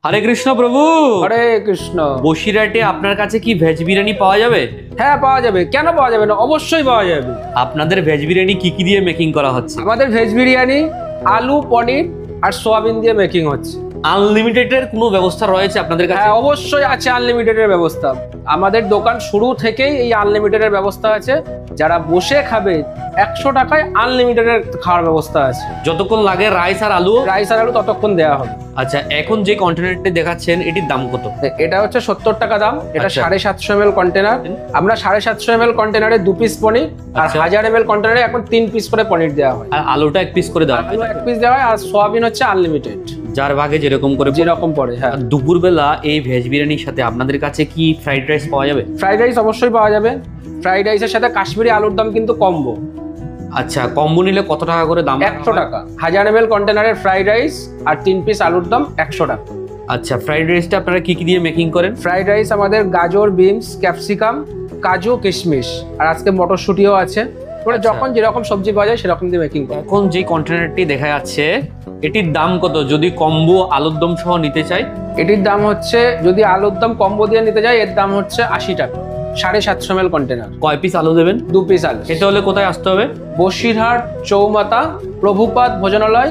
হরে কৃষ্ণ প্রভু। হরে কৃষ্ণ। বসিরহাটে আপনার কাছে কি ভেজ বিরিয়ানি পাওয়া যাবে? হ্যাঁ, পাওয়া যাবে। কেন পাওয়া যাবে না? অবশ্যই পাওয়া যাবে। আপনাদের ভেজ বিরিয়ানি কি কি দিয়ে মেকিং করা হচ্ছে? আমাদের ভেজ বিরিয়ানি আলু, পনির আর সোয়াবিন দিয়ে মেকিং হচ্ছে। আনলিমিটেডের কোনো ব্যবস্থা রয়েছে আপনাদের কাছে? হ্যাঁ, অবশ্যই আছে আনলিমিটেডের ব্যবস্থা। আমাদের দোকান শুরু থেকেই এই আনলিমিটেডের ব্যবস্থা আছে। যারা বসে খাবে 100 টাকায় আনলিমিটেডের খাওয়ার ব্যবস্থা আছে। যতক্ষণ লাগে রাইস আর আলু ততক্ষণ দেওয়া হবে। আচ্ছা, এখন যে কন্টেনারটি দেখাচ্ছেন এটির দাম কত? এটা হচ্ছে 70 টাকা দাম। এটা আচ্ছা। 750 ml কন্টেনার। আমরা 750 ml কন্টেনারে 2 পিস পনির আর আচ্ছা। 1000 ml কন্টেনারে এখন 3 পিস করে পনির দেওয়া হয়। আর আলুটা 1 পিস করে দেওয়া হয়? আলু 1 পিস দেওয়া হয় আর সোয়াবিন হচ্ছে আনলিমিটেড, যার ভাগে যেরকম করে যেরকম পড়ে। হ্যাঁ, আর দুপুরবেলা এই ভেজ বিরিয়ানির সাথে আপনাদের কাছে কি ফ্রাইড রাইস পাওয়া যাবে? ফ্রাইড রাইস অবশ্যই পাওয়া যাবে। ফ্রাইড রাইসের সাথে কাশ্মীরি আলুর দাম কিন্তু কম্বো। আচ্ছা, কম্বো নিলে কত টাকা করে দাম? 100 টাকা। 1000 ml কন্টেনারের ফ্রাইড রাইস আর 3 পিস আলুর দাম 100 টাকা। আচ্ছা, ফ্রাইড রাইসটা আপনারা কি কি দিয়ে মেকিং করেন? ফ্রাইড রাইস আমাদের গাজর, বিনস, ক্যাপসিকাম, কাজু, কিশমিশ আর আজকে মটরশুঁটিও আছে। মানে আচ্ছা। যখন যেরকম সবজি পাওয়া যায় সেরকম দিয়ে মেকিং করে। এখন যে কন্টেনারটি দেখা যাচ্ছে এটির দাম কত যদি কম্বো আলুর দম সহ নিতে চাই? এটির দাম হচ্ছে, যদি আলুর দাম কম্বো দিয়ে নিতে যায় এর দাম হচ্ছে 80 টাকা। 750 ml কন্টেনার। কয় পিস আলু দেবেন? 2 পিস আলু। খেতে হলে কোথায় আসতে হবে? বসিরহাট চৌমাথা প্রভুপাদ ভোজনালয়।